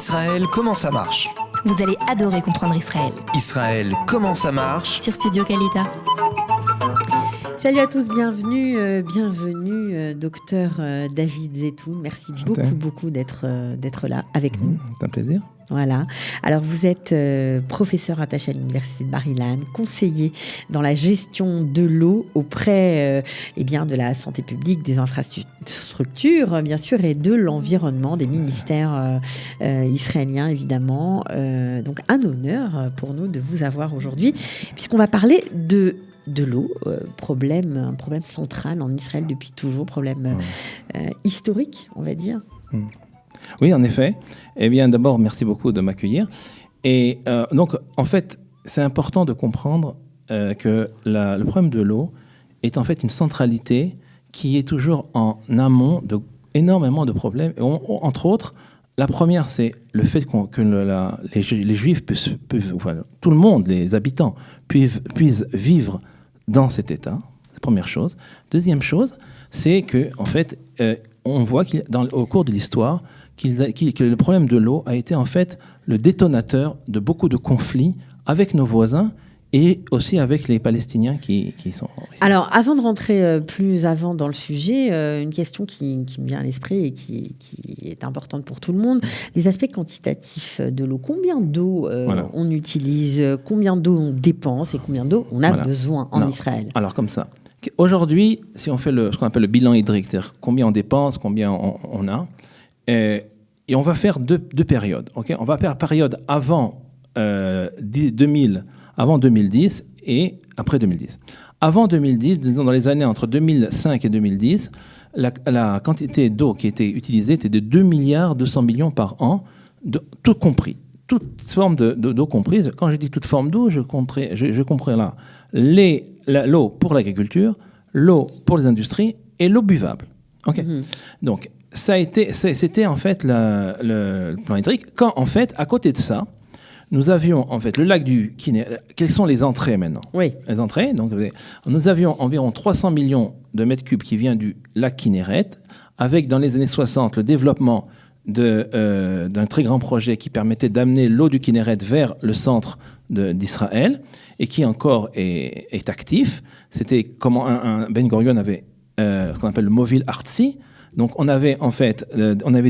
Israël, comment ça marche ? Vous allez adorer comprendre Israël. Israël, comment ça marche ? Sur Studio Kalita. Salut à tous, bienvenue, docteur David Zetoun. Merci beaucoup d'être là avec nous. C'est un plaisir. Voilà. Alors, vous êtes professeur attaché à l'Université de Bar-Ilan, conseiller dans la gestion de l'eau auprès de la santé publique, des infrastructures, bien sûr, et de l'environnement, des ministères israéliens, évidemment. Donc, un honneur pour nous de vous avoir aujourd'hui, puisqu'on va parler de l'eau, un problème central en Israël depuis toujours, problème historique, on va dire. Oui, en effet. Eh bien, d'abord, merci beaucoup de m'accueillir. Et donc, en fait, c'est important de comprendre que le problème de l'eau est en fait une centralité qui est toujours en amont d'énormément de problèmes. Et entre autres, la première, c'est le fait que les Juifs puissent, tout le monde, les habitants, puissent vivre dans cet état. C'est la première chose. Deuxième chose, c'est que, en fait, on voit au cours de l'histoire que le problème de l'eau a été en fait le détonateur de beaucoup de conflits avec nos voisins et aussi avec les Palestiniens qui sont ici. Alors, avant de rentrer plus avant dans le sujet, une question qui me vient à l'esprit et qui est importante pour tout le monde, les aspects quantitatifs de l'eau. Combien d'eau on utilise, combien d'eau on dépense et combien d'eau on a besoin en Israël ? Alors, comme ça. Aujourd'hui, si on fait ce qu'on appelle le bilan hydrique, c'est-à-dire combien on dépense, combien on a, et on va faire deux périodes. Okay, on va faire la période avant 2010 et après 2010. Avant 2010, disons dans les années entre 2005 et 2010, la quantité d'eau qui était utilisée était de 2,2 milliards par an, tout compris. Toute forme d'eau comprise. Quand je dis toute forme d'eau, je comprends là l'eau pour l'agriculture, l'eau pour les industries et l'eau buvable. Okay. Donc, c'était en fait le plan hydrique. Quand, en fait, à côté de ça, nous avions en fait le lac du Kinéret. Quelles sont les entrées maintenant ? Oui. Les entrées, donc nous avions environ 300 millions de mètres cubes qui viennent du lac Kinéret, avec dans les années 60 le développement d'un très grand projet qui permettait d'amener l'eau du Kinéret vers le centre d'Israël et qui encore est actif. C'était comment Ben Gurion avait ce qu'on appelle le Movil Artsi. Donc on avait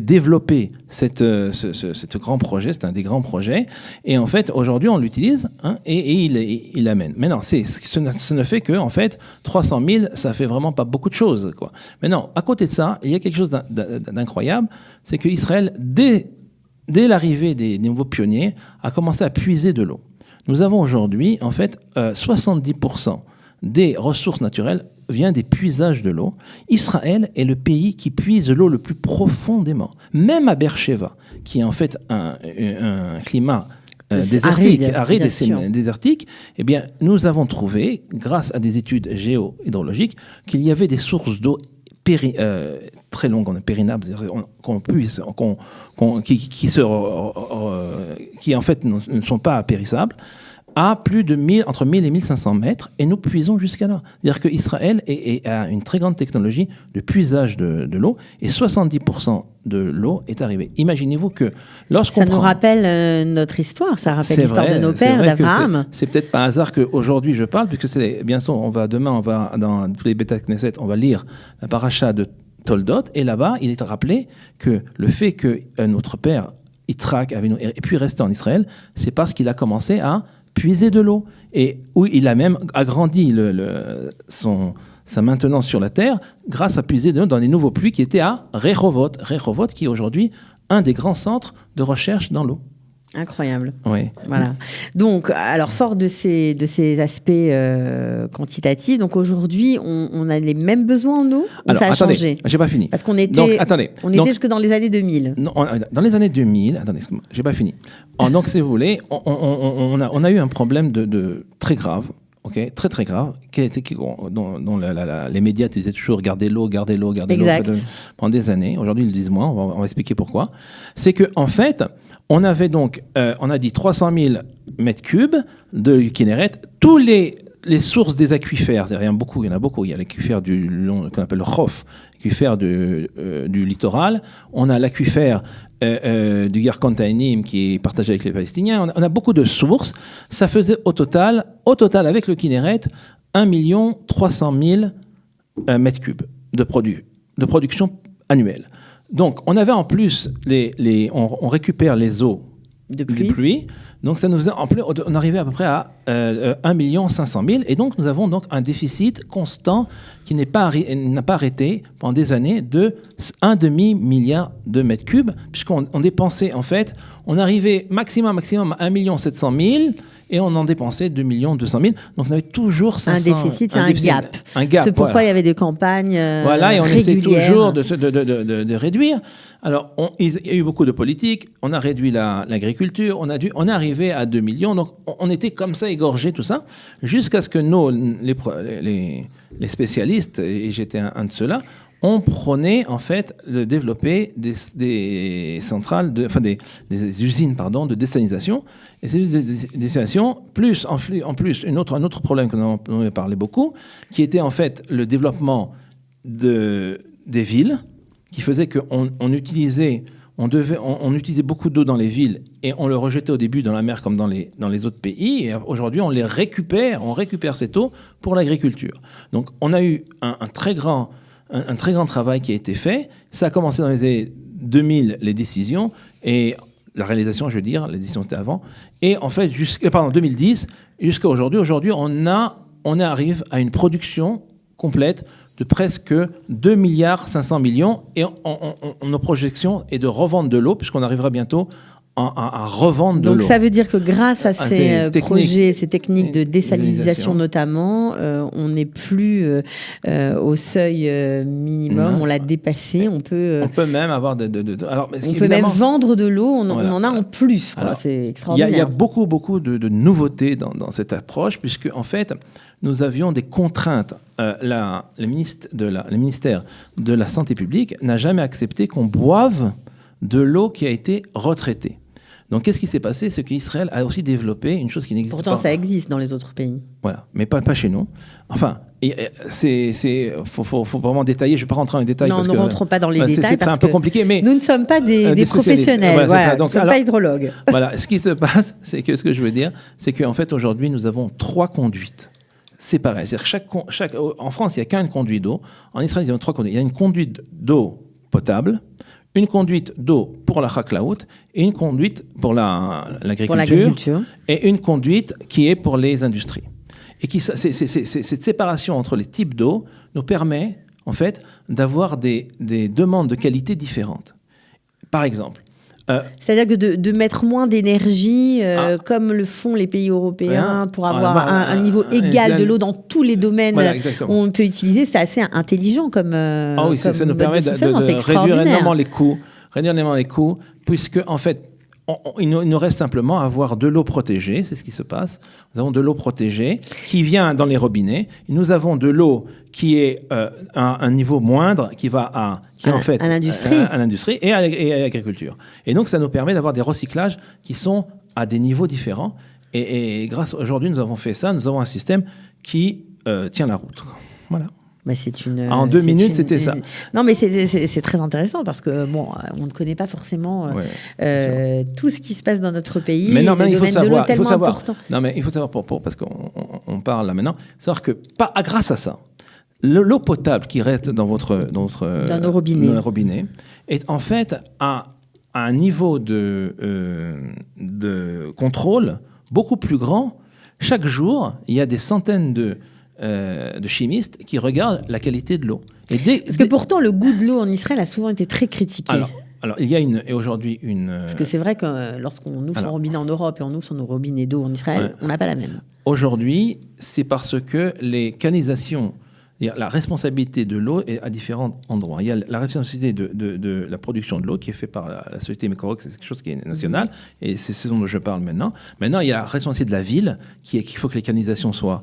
développé ce grand projet, c'est un des grands projets, et en fait aujourd'hui on l'utilise et il l'amène. Maintenant ce ne fait que en fait 300 000, ça fait vraiment pas beaucoup de choses, quoi. Maintenant à côté de ça, il y a quelque chose d'incroyable, c'est que Israël dès l'arrivée des nouveaux pionniers a commencé à puiser de l'eau. Nous avons aujourd'hui en fait 70% des ressources naturelles vient des puisages de l'eau. Israël est le pays qui puise l'eau le plus profondément. Même à Beersheva, qui est en fait un climat désertique, aride et désertique, eh bien, nous avons trouvé, grâce à des études géohydrologiques, qu'il y avait des sources d'eau très longues, périnables, qui en fait ne sont pas périssables, à plus de entre 1000 et 1500 mètres, et nous puisons jusqu'à là. C'est-à-dire qu'Israël a une très grande technologie de puisage de l'eau, et 70% de l'eau est arrivée. Imaginez-vous que lorsqu'on nous rappelle notre histoire, ça rappelle l'histoire de nos pères, d'Abraham. C'est peut-être pas un hasard qu'aujourd'hui je parle, puisque bien sûr, demain, dans tous les Beth Knesset, on va lire la paracha de Toldot, et là-bas, il est rappelé que le fait que notre père, Yitzhak, ait pu rester en Israël, c'est parce qu'il a commencé à puiser de l'eau, et où il a même agrandi sa maintenance sur la terre grâce à puiser de l'eau dans les nouveaux puits qui étaient à Rehovot, qui est aujourd'hui un des grands centres de recherche dans l'eau. Incroyable. Oui. Voilà. Donc, alors, fort de ces aspects quantitatifs, donc aujourd'hui, on a les mêmes besoins en eau, ou ça a changé ? J'ai pas fini. Parce qu'on était jusque dans les années 2000. Non, dans les années 2000, excuse-moi, j'ai pas fini. Donc, si vous voulez, on a eu un problème de très grave. Okay, très très grave, dont les médias disaient toujours gardez l'eau pendant des années. Aujourd'hui, ils le disent moins. On va expliquer pourquoi. C'est que en fait, on avait donc, on a dit 300 000 mètres cubes de Kinéret. Tous les les sources des aquifères, il y en a beaucoup. Il y a l'aquifère qu'on appelle le Khof, l'aquifère du littoral. On a l'aquifère du Yarkon Tainim qui est partagé avec les Palestiniens. On a beaucoup de sources. Ça faisait au total avec le Kinneret, 1 300 000 mètres cubes de production annuelle. Donc, on avait en plus, on récupère les eaux de pluie. Donc, ça nous faisait, on arrivait à peu près à 1 500 000. Et donc, nous avons donc un déficit constant qui n'a pas arrêté pendant des années de 1,5 milliard de mètres cubes, puisqu'on dépensait, en fait, on arrivait maximum à 1 700 000 et on en dépensait 2 200 000. Donc, on avait toujours 500, un gap. C'est pourquoi il y avait des campagnes voilà, et on régulières. essaie toujours de réduire. Alors, il y a eu beaucoup de politique. On a réduit l'agriculture. On est arrivé à 2 millions. Donc, on était comme ça égorgé, tout ça, jusqu'à ce que les spécialistes, et j'étais un de ceux-là, on prenait en fait de développer des centrales, des usines de désalinisation. Et ces usines de désalinisation, plus en plus un autre problème que nous en avons parlé beaucoup, qui était en fait le développement des villes, qui faisait qu'on utilisait beaucoup d'eau dans les villes et on le rejetait au début dans la mer comme dans les autres pays. Et aujourd'hui, on récupère cette eau pour l'agriculture. Donc, on a eu un très grand travail qui a été fait. Ça a commencé dans les années 2000, les décisions, et la réalisation, je veux dire, les décisions étaient avant. Et en fait, 2010, jusqu'à aujourd'hui, on arrive à une production complète de presque 2 500 milliards. Et nos projections est de revendre de l'eau, puisqu'on arrivera bientôt à revendre de l'eau. Donc ça veut dire que grâce à ces projets, ces techniques de désalinisation notamment, on n'est plus au seuil minimum, on l'a dépassé. On peut même avoir on peut même vendre de l'eau, on en a en plus. Alors, c'est extraordinaire. Il y a beaucoup de nouveautés dans cette approche, puisque en fait, nous avions des contraintes. Le ministère de la Santé publique n'a jamais accepté qu'on boive de l'eau qui a été retraitée. Donc, qu'est-ce qui s'est passé? C'est qu'Israël a aussi développé une chose qui n'existe pas. Pourtant, ça existe dans les autres pays. Voilà, mais pas chez nous. Enfin, faut vraiment détailler. Je ne vais pas rentrer dans les détails. Non, ne rentrons pas dans les détails. C'est un peu compliqué, mais nous ne sommes pas des professionnels. Voilà, nous ne sommes pas hydrologues. Voilà, ce qui se passe, c'est que ce que je veux dire, c'est qu'en fait, aujourd'hui, nous avons 3 conduites séparées. C'est-à-dire en France, il n'y a qu'une conduite d'eau. En Israël, il y a 3 conduites. Il y a une conduite d'eau potable, une conduite d'eau pour la chaklaout et une conduite pour l'agriculture et une conduite qui est pour les industries. Et cette séparation entre les types d'eau nous permet en fait d'avoir des demandes de qualité différentes. Par exemple, c'est-à-dire que de mettre moins d'énergie, comme le font les pays européens, pour avoir un niveau égal de l'eau dans tous les domaines où on peut utiliser, c'est assez intelligent comme oui, ça nous permet de réduire énormément les coûts, puisque en fait, il nous reste simplement à avoir de l'eau protégée, c'est ce qui se passe. Nous avons de l'eau protégée qui vient dans les robinets. Et nous avons de l'eau qui est à un niveau moindre, qui va à l'industrie et à l'agriculture. Et donc, ça nous permet d'avoir des recyclages qui sont à des niveaux différents. Et grâce aujourd'hui, nous avons fait ça. Nous avons un système qui tient la route. Voilà. Bah en 2 minutes, c'était ça. Non, mais c'est très intéressant parce que on ne connaît pas forcément tout ce qui se passe dans notre pays. Mais non, mais il faut savoir. Important. Non, mais il faut savoir parce qu'on parle là maintenant. Savoir que grâce à ça, l'eau potable qui reste dans nos robinets est en fait à un niveau de contrôle beaucoup plus grand. Chaque jour, il y a des centaines de chimistes qui regardent la qualité de l'eau. Parce que pourtant, le goût de l'eau en Israël a souvent été très critiqué. Alors il y a aujourd'hui une... Parce que c'est vrai que lorsqu'on ouvre son robinet en Europe et on ouvre son robinet d'eau en Israël, on n'a pas la même. Aujourd'hui, c'est parce que les canalisations, la responsabilité de l'eau est à différents endroits. Il y a la responsabilité de la production de l'eau qui est faite par la société Mekorok, c'est quelque chose qui est national, et c'est ce dont je parle maintenant. Maintenant, il y a la responsabilité de la ville, qu'il faut que les canalisations soient...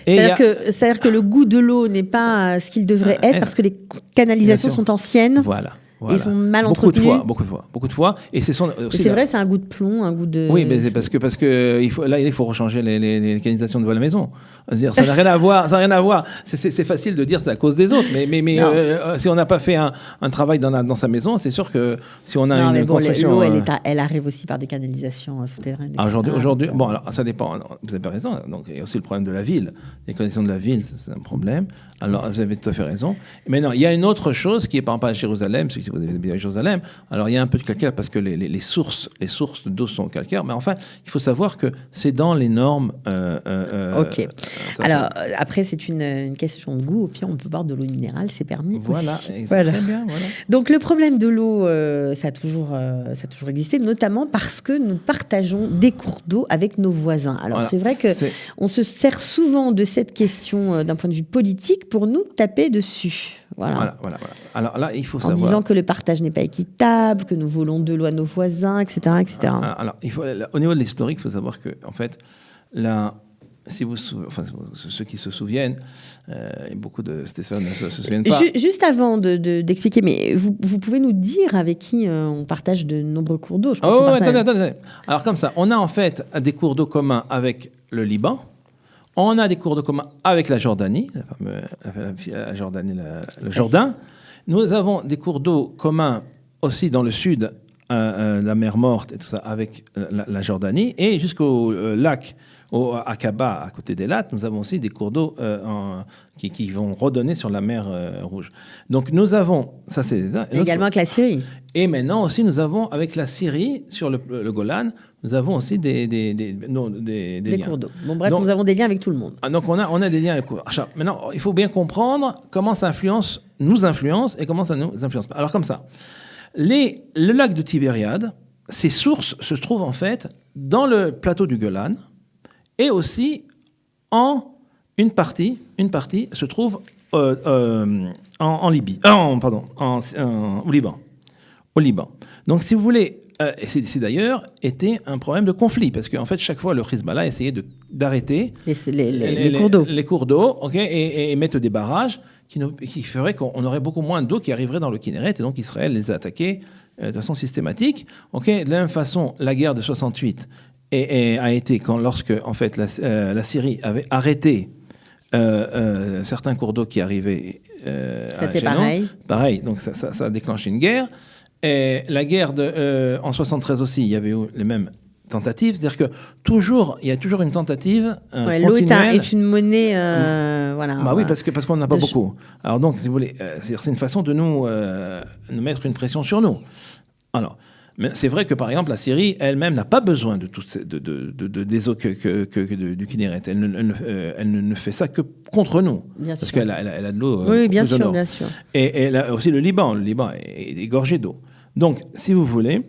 C'est-à-dire que le goût de l'eau n'est pas ce qu'il devrait être, parce que les canalisations sont anciennes. Voilà. Ils sont mal Beaucoup de entretenus. fois. Et c'est C'est vrai, c'est un goût de plomb, un goût de... Oui, mais c'est parce que il faut rechanger les canalisations de la maison. C'est-à-dire, ça n'a rien à voir. C'est facile de dire c'est à cause des autres, mais si on n'a pas fait un travail dans sa maison, c'est sûr que si on a Non, mais une bon, construction... l'eau, elle arrive aussi par des canalisations souterraines. Aujourd'hui, bon, alors ça dépend. Vous avez raison. Donc, il y a aussi le problème de la ville. Les connexions de la ville, c'est un problème. Alors, vous avez tout à fait raison. Mais non, il y a une autre chose qui est par exemple à Jérusalem. Si vous avez bien à Jérusalem, alors il y a un peu de calcaire parce que les sources d'eau sont calcaires. Mais enfin, il faut savoir que c'est dans les normes. Ok. Alors, après, c'est une question de goût. Au pire, on peut boire de l'eau minérale, c'est permis. Voilà, aussi. voilà. Très bien. Voilà. Donc, le problème de l'eau, ça a toujours existé, notamment parce que nous partageons des cours d'eau avec nos voisins. Alors, Voilà. c'est vrai qu'on se sert souvent de cette question d'un point de vue politique pour nous taper dessus. Voilà. Alors là, il faut en savoir. disant que le partage n'est pas équitable, que nous volons de l'eau à nos voisins, etc. Alors, au niveau de l'historique, il faut savoir que, en fait, là, ceux qui se souviennent, beaucoup de Stéphane ne se souviennent pas. Juste avant d'expliquer, mais vous pouvez nous dire avec qui on partage de nombreux cours d'eau. Attendez. Alors comme ça, on a en fait des cours d'eau communs avec le Liban. On a des cours d'eau communs avec la Jordanie, la Jordanie, le Jourdain. Nous avons des cours d'eau communs aussi dans le sud, la mer Morte et tout ça, avec la Jordanie. Et jusqu'au lac, au Aqaba, à côté d'Elat, nous avons aussi des cours d'eau qui vont redonner sur la mer Rouge. Donc nous avons, ça c'est également avec la Syrie. Et maintenant aussi, nous avons avec la Syrie, sur le Golan, nous avons aussi des liens. Cours d'eau. Bon, bref, nous avons des liens avec tout le monde. Donc on a des liens avec... Maintenant, il faut bien comprendre comment ça nous influence et comment ça nous influence pas. Alors comme ça, le lac de Tibériade, ses sources se trouvent en fait dans le plateau du Golan et aussi une partie se trouve en Libye, au Liban. Au Liban. Donc si vous voulez, c'est d'ailleurs été un problème de conflit parce qu'en fait chaque fois le Hezbollah essayait d'arrêter les cours d'eau. Les cours d'eau, ok, et mettre des barrages qui feraient qu'on aurait beaucoup moins d'eau qui arriverait dans le Kinneret et donc Israël les a attaqués de façon systématique. Ok, de la même façon, la guerre de 68 a été lorsque en fait la Syrie avait arrêté certains cours d'eau qui arrivaient. C'était pareil. Pareil, donc ça a déclenché une guerre. Et la guerre en 73 aussi, il y avait eu les mêmes tentatives, c'est-à-dire que il y a toujours une tentative l'eau est une monnaie, oui, parce qu'on n'en a pas beaucoup. Alors donc, si vous voulez, c'est une façon de nous mettre une pression sur nous. Alors, mais c'est vrai que par exemple, la Syrie elle-même n'a pas besoin de des eaux du Kinneret. Elle ne fait ça que contre nous, parce qu'elle a de l'eau. Oui, bien sûr. Et là, aussi le Liban est gorgé d'eau. Donc, si vous voulez.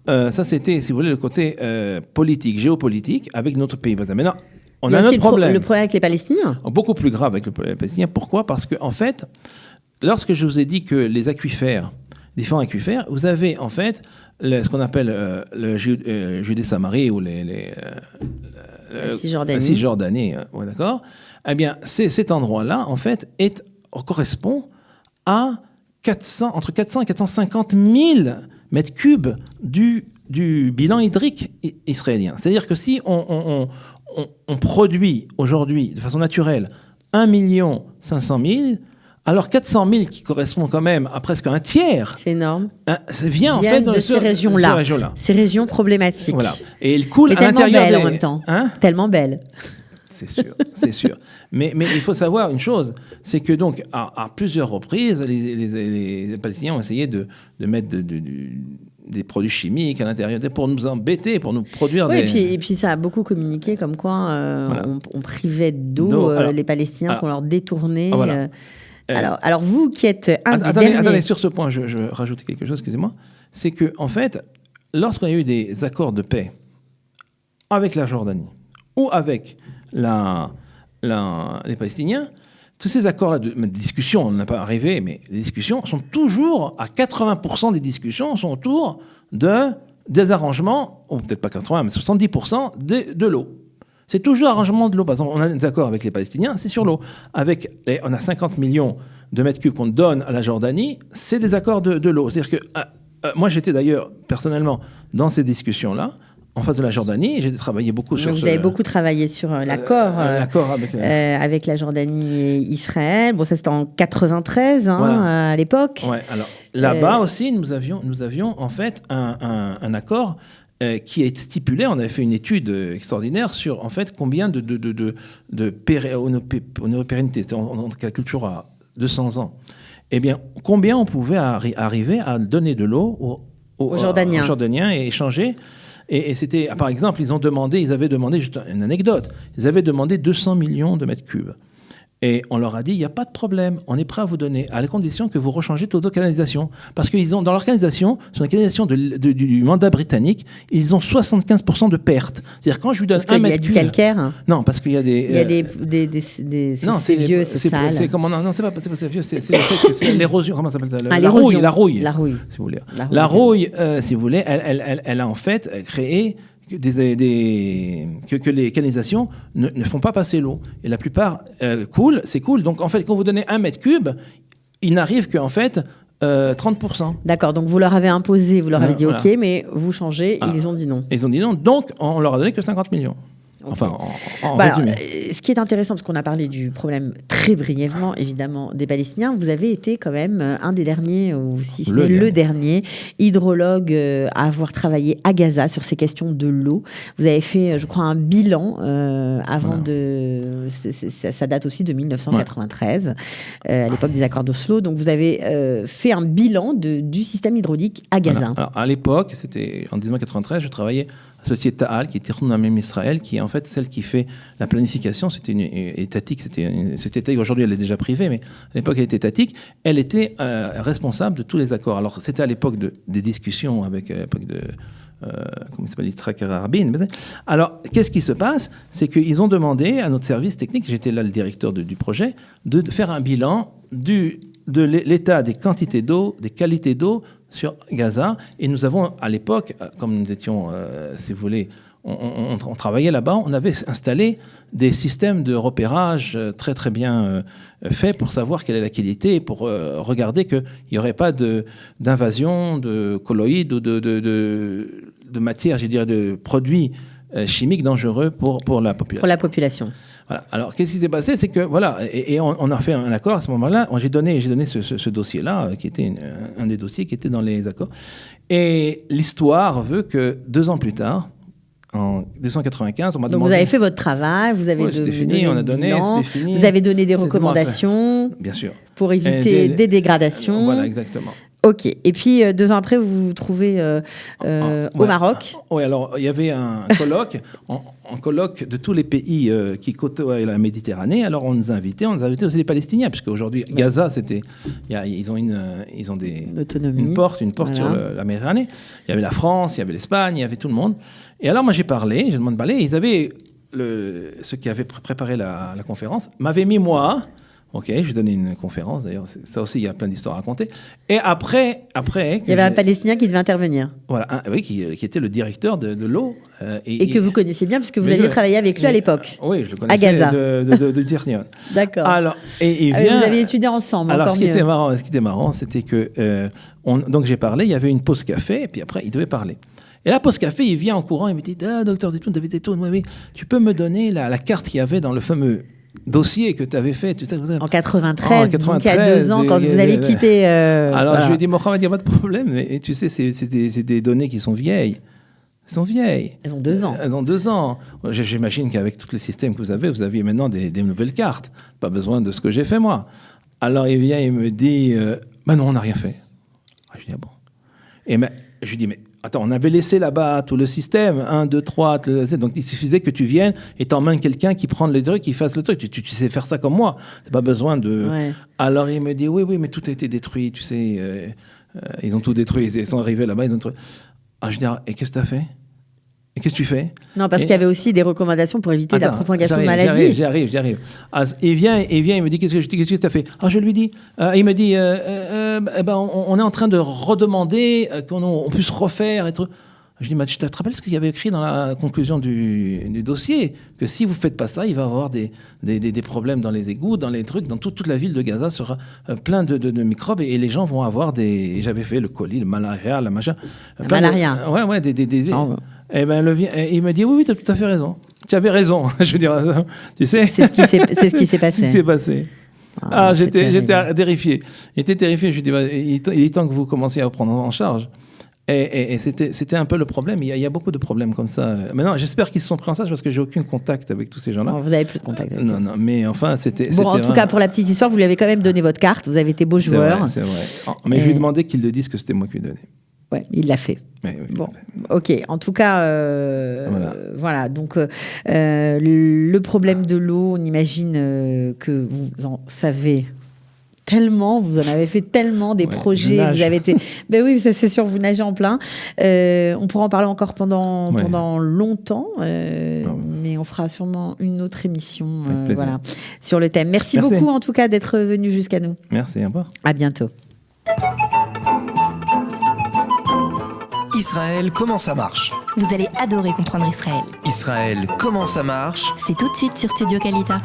Ça, c'était, si vous voulez, le côté politique, géopolitique avec notre pays voisin. Maintenant, on a un autre problème. Le problème avec les Palestiniens. Beaucoup plus grave avec les Palestiniens. Pourquoi ? Parce qu'en fait, lorsque je vous ai dit que les aquifères, différents aquifères, vous avez en fait ce qu'on appelle le Judée-Samarie ou la Cisjordanie, ouais, d'accord ? Eh bien, cet endroit-là, en fait, correspond à entre 400 et 450 000 mètres cubes du bilan hydrique israélien. C'est-à-dire que si on produit aujourd'hui de façon naturelle 1 500 000, alors 400 000 qui correspond quand même à presque un tiers. C'est énorme. Ça vient en fait de ces régions-là. Ces régions problématiques. Voilà. Et il coule à l'intérieur en même temps. Tellement belle. C'est sûr. Mais il faut savoir une chose, c'est que donc à plusieurs reprises, les Palestiniens ont essayé de mettre des produits chimiques à l'intérieur pour nous embêter, pour nous produire et puis ça a beaucoup communiqué comme quoi on privait d'eau les Palestiniens, qu'on leur détournait. Alors vous qui êtes Attendez, sur ce point, je rajoute quelque chose, excusez-moi. C'est que en fait, lorsqu'on a eu des accords de paix avec la Jordanie ou avec les Palestiniens, tous ces accords-là de discussion, on n'a pas arrivé, mais les discussions sont toujours, à 80% des discussions, sont autour des arrangements, ou peut-être pas 80, mais 70% de l'eau. C'est toujours arrangement de l'eau. Par exemple, on a des accords avec les Palestiniens, c'est sur l'eau. On a 50 millions de mètres cubes qu'on donne à la Jordanie, c'est des accords de l'eau. C'est-à-dire que moi, j'étais d'ailleurs personnellement dans ces discussions-là, en face de la Jordanie, et j'ai travaillé beaucoup sur Vous avez beaucoup travaillé sur l'accord avec la Jordanie et Israël. Bon, ça c'était en 93 à l'époque. Ouais, alors là-bas aussi, nous avions en fait un accord qui est stipulé. On avait fait une étude extraordinaire sur en fait combien de pérennité. On calcule à 200 ans. Eh bien, combien on pouvait arriver à donner de l'eau aux Jordaniens et échanger. Et c'était, par exemple, ils avaient demandé, juste une anecdote, ils avaient demandé 200 millions de mètres cubes. Et on leur a dit, il n'y a pas de problème, on est prêt à vous donner, à la condition que vous rechangez toute votre canalisation. Parce qu'ils ont, dans leur canalisation, sur la canalisation du mandat britannique, ils ont 75% de pertes. C'est-à-dire, quand je lui donne un mètre cube... Il y a du calcaire. Non, parce qu'il y a des... Il y a non, c'est vieux, c'est sale. Non, c'est pas vieux, c'est le fait que c'est l'érosion. Comment ça s'appelle ça? La rouille, si vous voulez. La rouille, si vous voulez, elle a en fait créé... que les canalisations ne font pas passer l'eau. Et la plupart coulent, c'est cool. Donc, en fait, quand vous donnez 1 mètre cube, il n'arrive qu'en fait 30%. D'accord, donc vous leur avez imposé, vous leur avez dit OK, mais vous changez, et ils ont dit non. Ils ont dit non, donc on leur a donné que 50 millions. Okay. Enfin, en résumé. Ce qui est intéressant, parce qu'on a parlé du problème très brièvement, évidemment, des Palestiniens, vous avez été quand même un des derniers, ou si ce n'est le dernier, hydrologue à avoir travaillé à Gaza sur ces questions de l'eau. Vous avez fait, je crois, un bilan avant de... Ça date aussi de 1993, à l'époque des accords d'Oslo. Donc, vous avez fait un bilan du système hydraulique à Gaza. Voilà. Alors, à l'époque, c'était en 1993, je travaillais à la société Ta'al, qui était Tirnoun Israël, qui est en fait celle qui fait la planification. C'était une étatique, c'était une société, aujourd'hui elle est déjà privée, mais à l'époque elle était étatique. Elle était responsable de tous les accords. Alors c'était à l'époque des discussions avec l'époque de... comment il s'appelle, Yitzhak Rabin. Alors, qu'est-ce qui se passe? C'est qu'ils ont demandé à notre service technique, j'étais là le directeur du projet, de faire un bilan de l'état des quantités d'eau, des qualités d'eau sur Gaza. Et nous avons, à l'époque, comme nous étions, si vous voulez, on travaillait là-bas, on avait installé des systèmes de repérage très très bien faits pour savoir quelle est la qualité, pour regarder qu'il n'y aurait pas d'invasion de colloïdes ou de matières, je dirais, de produits chimiques dangereux pour la population. Pour la population. Voilà. Alors, qu'est-ce qui s'est passé? C'est que, voilà, et on a fait un accord à ce moment-là. J'ai donné ce dossier-là, qui était un des dossiers qui était dans les accords. Et l'histoire veut que 2 ans plus tard, en 1995, on m'a demandé... Donc, vous avez fait votre travail, vous avez c'était fini, on a donné, c'était fini. Vous avez donné des recommandations, bien sûr, pour éviter des dégradations. Voilà, exactement. Ok. Et puis, 2 ans après, vous vous trouvez au Maroc. Oui, alors, il y avait un colloque, un colloque de tous les pays qui côtoient la Méditerranée. Alors, on nous a invités aussi les Palestiniens, puisque aujourd'hui, Gaza, ils ont une porte voilà, sur la Méditerranée. Il y avait la France, il y avait l'Espagne, il y avait tout le monde. Et alors, moi, j'ai demandé de parler. Ils avaient, ceux qui avaient préparé la conférence, m'avaient mis moi... Ok, je vais donner une conférence, d'ailleurs, ça aussi, il y a plein d'histoires à raconter. Et après... Il y avait un Palestinien qui devait intervenir. Voilà, oui, qui était le directeur de l'eau. Et que vous connaissiez bien, puisque vous aviez travaillé avec lui à l'époque. Oui, je le connaissais à Gaza. de Tirnion. D'accord. Alors, vous avez étudié ensemble, alors, encore ce qui était marrant, c'était que... donc, j'ai parlé, il y avait une pause café, et puis après, il devait parler. Et la pause café, il vient en courant, il me dit, docteur Zetoun, David Zetoun, oui, tu peux me donner la carte qu'il y avait dans le fameux... dossier que tu avais fait, tu sais, en 93, donc il y a 2 ans, quand vous avez quitté... alors, je lui ai dit, Mohamed, il n'y a pas de problème, mais tu sais, c'est des données qui sont vieilles. Elles sont vieilles. Elles ont 2 ans. Elles ont 2 ans. J'imagine qu'avec tous les systèmes que vous aviez maintenant des nouvelles cartes. Pas besoin de ce que j'ai fait, moi. Alors, il vient et me dit, non, on n'a rien fait. Je dis, ah bon. Et je lui dis, mais attends, on avait laissé là-bas tout le système, 1, 2, 3, donc il suffisait que tu viennes et t'emmènes quelqu'un qui prend les trucs, qui fasse le truc. Tu sais faire ça comme moi. C'est pas besoin de... Ouais. Alors il me dit, oui, mais tout a été détruit, tu sais. Ils ont tout détruit, ils sont arrivés là-bas, ils ont détruit. Alors je dis, et qu'est-ce que tu as fait? Et qu'est-ce que tu fais? Non, parce qu'il y avait aussi des recommandations pour éviter la propagation de maladies. J'arrive. Il vient, il me dit, qu'est-ce que tu as fait? Je lui dis, il me dit, on est en train de redemander qu'on puisse refaire. Je dis, tu te rappelles ce qu'il y avait écrit dans la conclusion du dossier? Que si vous ne faites pas ça, il va y avoir des problèmes dans les égouts, dans les trucs, dans toute la ville de Gaza sera plein de microbes et les gens vont avoir des... J'avais fait le colis, le malaria, le machin. Malaria. Ouais, des... Oh. Et ben, il me dit, oui, tu as tout à fait raison. Tu avais raison. Je veux dire, tu sais. C'est ce qui s'est passé. Ce qui s'est passé. J'étais terrifié. J'étais terrifié. Je lui dis, il est temps que vous commenciez à prendre en charge. Et c'était un peu le problème. Il y a beaucoup de problèmes comme ça. Maintenant, j'espère qu'ils se sont pris en charge parce que j'ai aucun contact avec tous ces gens-là. Vous n'avez plus de contact avec eux. Non, mais enfin, c'était. Bon, en tout cas, pour la petite histoire, vous lui avez quand même donné votre carte. Vous avez été beau joueur. C'est vrai. Mais je lui ai demandé qu'il le dise que c'était moi qui lui ai donné. Ouais, il l'a fait. Oui, bon, ok. En tout cas, voilà. Donc, le problème de l'eau, on imagine que vous en savez tellement, vous en avez fait tellement des projets. Vous avez été. Ben oui, ça c'est sûr, vous nagez en plein. On pourra en parler encore pendant longtemps, mais on fera sûrement une autre émission, sur le thème. Merci beaucoup en tout cas d'être venu jusqu'à nous. Merci, au revoir. À bientôt. Israël, comment ça marche? Vous allez adorer comprendre Israël. Israël, comment ça marche? C'est tout de suite sur Studio Kalita.